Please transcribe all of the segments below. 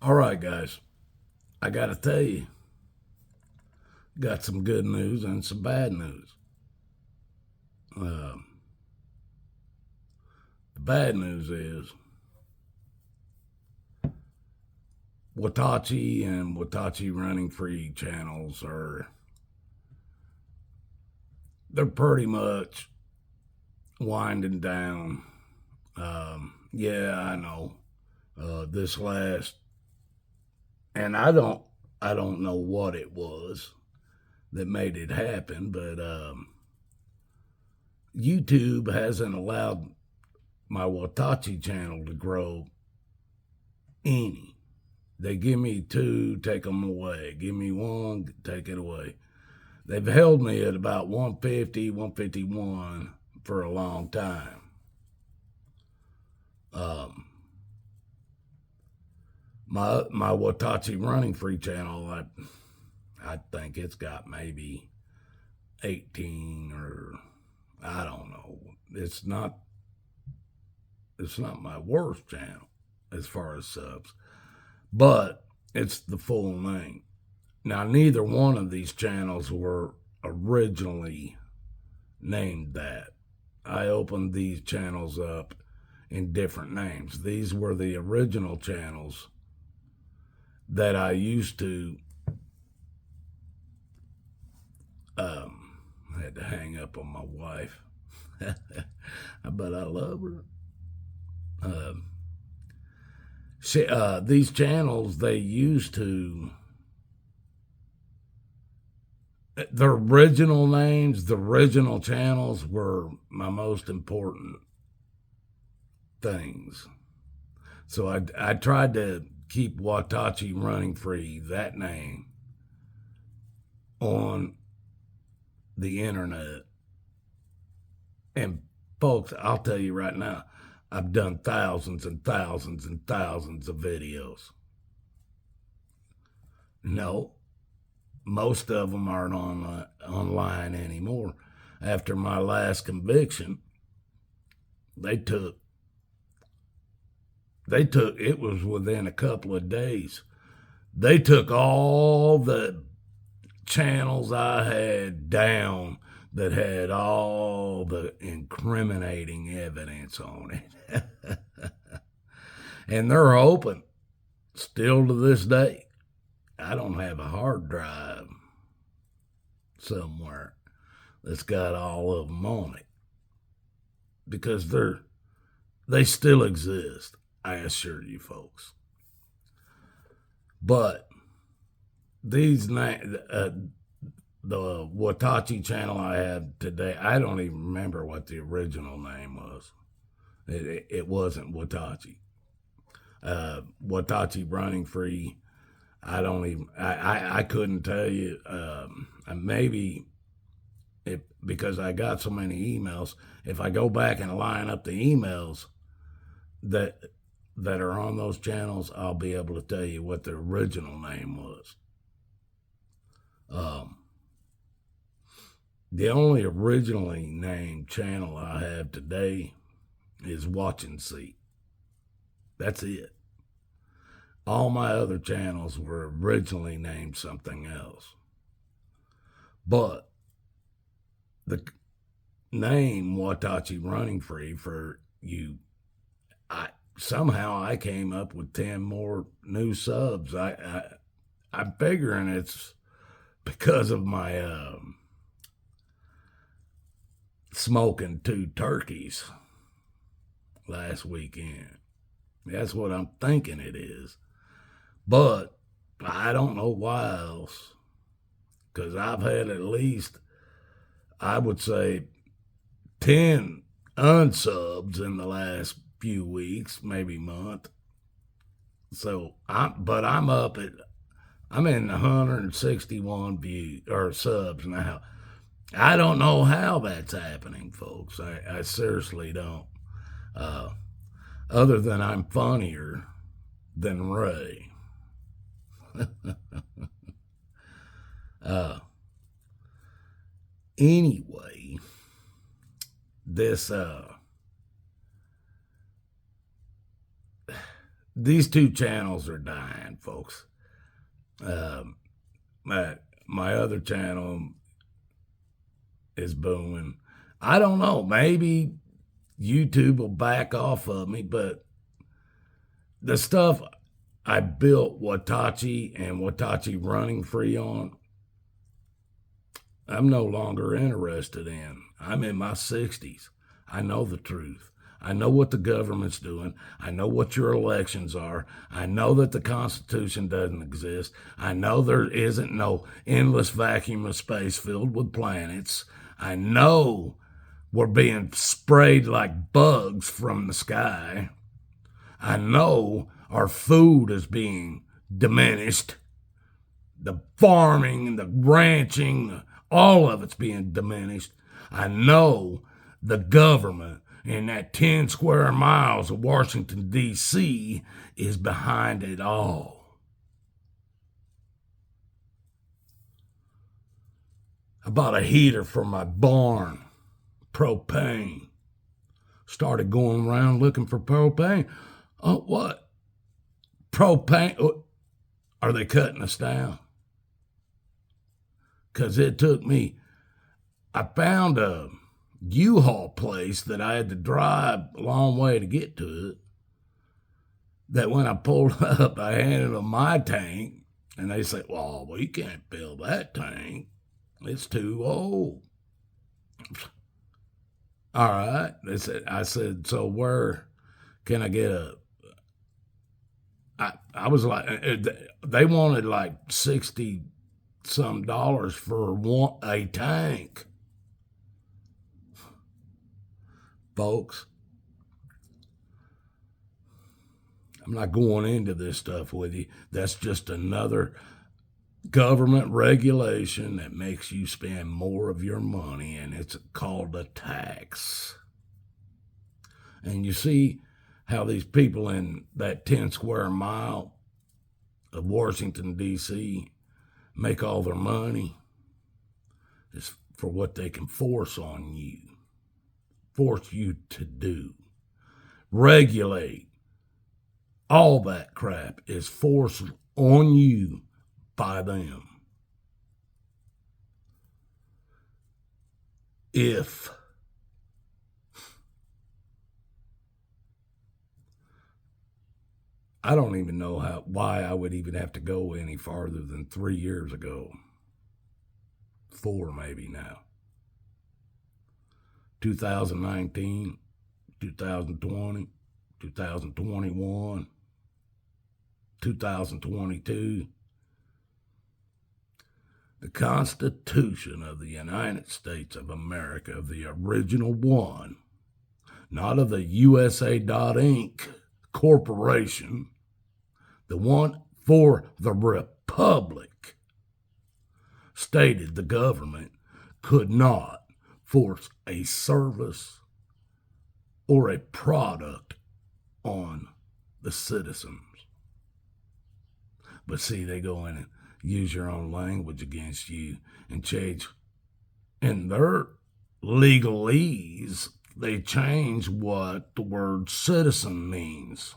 All right, guys, I got to tell you, got some good news and some bad news. Um, the bad news is Watachi and Watachi Running Free channels they're pretty much winding down. Yeah, I know. This last, and I don't know what it was that made it happen, but YouTube hasn't allowed my Watachi channel to grow any. They give me two, take them away. Give me one, take it away. They've held me at about 150, 151 for a long time. Um, my Watachi Running Free channel, I think it's got maybe 18 or I don't know. It's not my worst channel as far as subs, but it's the full name. Now, neither one of these channels were originally named that. I opened these channels up in different names. These were the original channels that I used to. I had to hang up on my wife, but I love her. These channels they used to the original names, the original channels were my most important things. So I tried to keep Watachi Running Free, that name, on the internet. And folks, I'll tell you right now, I've done thousands and thousands and thousands of videos. No, most of them aren't online anymore. After my last conviction, they took it was within a couple of days. They took all the channels I had down that had all the incriminating evidence on it. And they're open still to this day. I don't have a hard drive somewhere that's got all of them on it because they still exist, I assure you folks. But the Watachi channel I have today, I don't even remember what the original name was. It wasn't Watachi. Watachi Running Free. I don't even. I couldn't tell you. Maybe because I got so many emails. If I go back and line up the emails that are on those channels, I'll be able to tell you what the original name was. The only originally named channel I have today is Watch and See. That's it. All my other channels were originally named something else. But the name Watachi Running Free for you, somehow I came up with 10 more new subs. I'm figuring it's because of my smoking 2 turkeys last weekend. That's what I'm thinking it is. But I don't know why else. Because I've had at least, I would say, 10 unsubs in the last few weeks, maybe month. So I'm up at, I'm in 161 views or subs now. I don't know how that's happening, folks. I seriously don't. Other than I'm funnier than Ray. Anyway, this these two channels are dying, folks. My other channel is booming. I don't know. Maybe YouTube will back off of me, but the stuff I built Watachi and Watachi Running Free on, I'm no longer interested in. I'm in my 60s. I know the truth. I know what the government's doing. I know what your elections are. I know that the Constitution doesn't exist. I know there isn't no endless vacuum of space filled with planets. I know we're being sprayed like bugs from the sky. I know our food is being diminished. The farming and the ranching, all of it's being diminished. I know the government in that 10 square miles of Washington, D.C. is behind it all. I bought a heater for my barn, propane. Started going around looking for propane. Oh, what? Propane? Are they cutting us down? Because it took me, I found a U-Haul place that I had to drive a long way to get to it. That when I pulled up, I handed them my tank, and they said, well, we can't fill that tank. It's too old. All right. I said, so where can I get a... I was like, they wanted like $60-some for a tank. Folks, I'm not going into this stuff with you. That's just another government regulation that makes you spend more of your money, and it's called a tax. And you see how these people in that 10 square mile of Washington, D.C. make all their money? It's for what they can force on you. Force you to do. Regulate. All that crap is forced on you by them. If I don't even know why I would even have to go any farther than 3 years ago. 4 maybe now. 2019, 2020, 2021, 2022. The Constitution of the United States of America, the original one, not of the USA Inc. Corporation, the one for the Republic, stated the government could not force a service or a product on the citizens. But see, they go in and use your own language against you and change. In their legalese, they change what the word citizen means.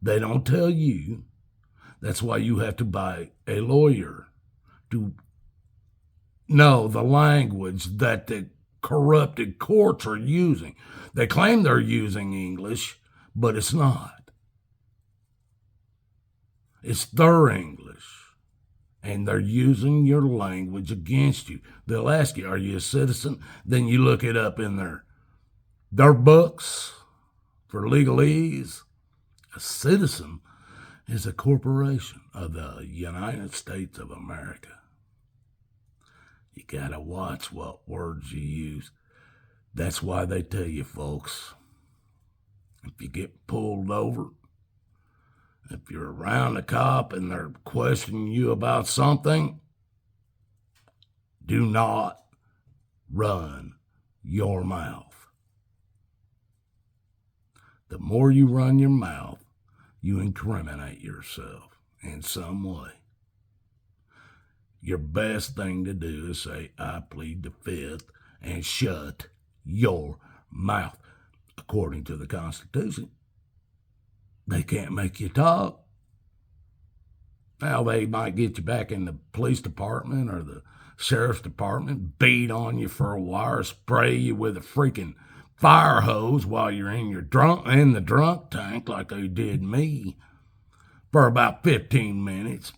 They don't tell you. That's why you have to buy a lawyer to know the language that the corrupted courts are using. They claim they're using English, but it's not. It's their English. And they're using your language against you. They'll ask you, are you a citizen? Then you look it up in their books for legalese. A citizen is a corporation of the United States of America. You gotta watch what words you use. That's why they tell you, folks, if you get pulled over, if you're around a cop and they're questioning you about something, do not run your mouth. The more you run your mouth, you incriminate yourself in some way. Your best thing to do is say, I plead the fifth, and shut your mouth, according to the Constitution. They can't make you talk. Now, they might get you back in the police department or the sheriff's department, beat on you for a while, spray you with a freaking fire hose while you're in the drunk tank like they did me for about 15 minutes,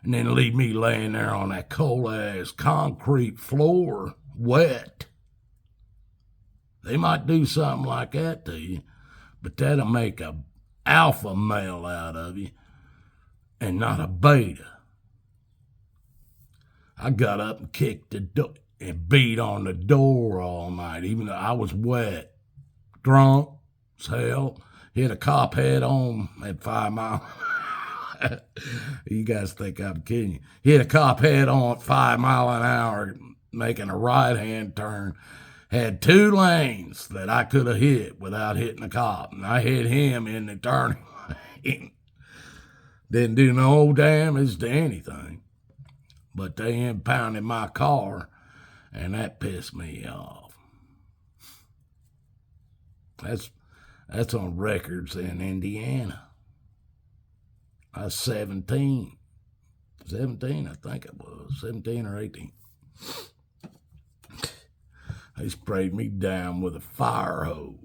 and then leave me laying there on that cold-ass concrete floor, wet. They might do something like that to you, but that'll make a alpha male out of you and not a beta. I got up and kicked the door and beat on the door all night, even though I was wet, drunk as hell. Hit a cop head on at 5 Mile. You guys think I'm kidding you. Hit a cop head on at 5 mile an hour, making a right-hand turn. Had 2 lanes that I could have hit without hitting a cop, and I hit him in the turning lane. Didn't do no damage to anything, but they impounded my car, and that pissed me off. That's on records in Indiana. I was 17. 17, I think it was. 17 or 18. They sprayed me down with a fire hose.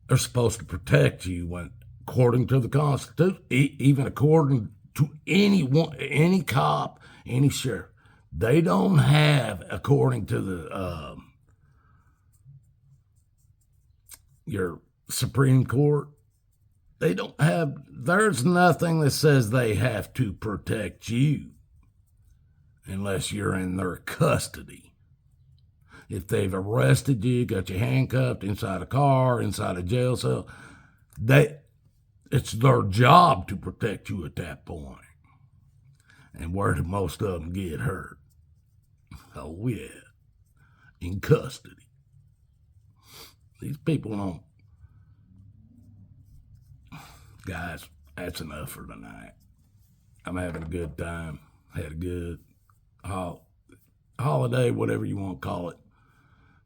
They're supposed to protect you when, according to the Constitution, even according to any cop, any sheriff. They don't have, according to the your Supreme Court, they don't have, there's nothing that says they have to protect you unless you're in their custody. If they've arrested you, got you handcuffed inside a car, inside a jail cell, it's their job to protect you at that point. And where do most of them get hurt? Oh, yeah, in custody. These people don't. Guys, that's enough for tonight. I'm having a good time. Had a good holiday, whatever you want to call it.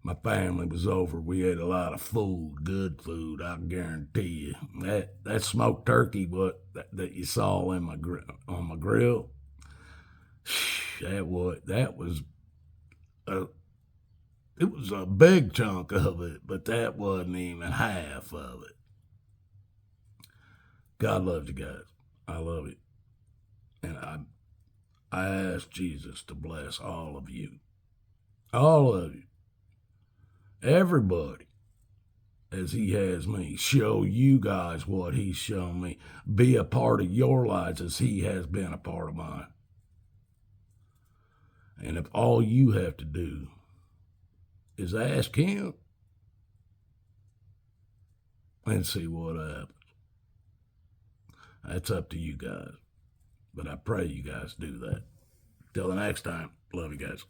My family was over. We ate a lot of food, good food, I guarantee you. That smoked turkey that you saw on my grill, it was a big chunk of it, but that wasn't even half of it. God loves you guys. I love you. And I ask Jesus to bless all of you. All of you. Everybody. As he has me. Show you guys what he's shown me. Be a part of your lives as he has been a part of mine. And if all you have to do is ask him and see what happens. That's up to you guys. But I pray you guys do that. Till the next time, love you guys.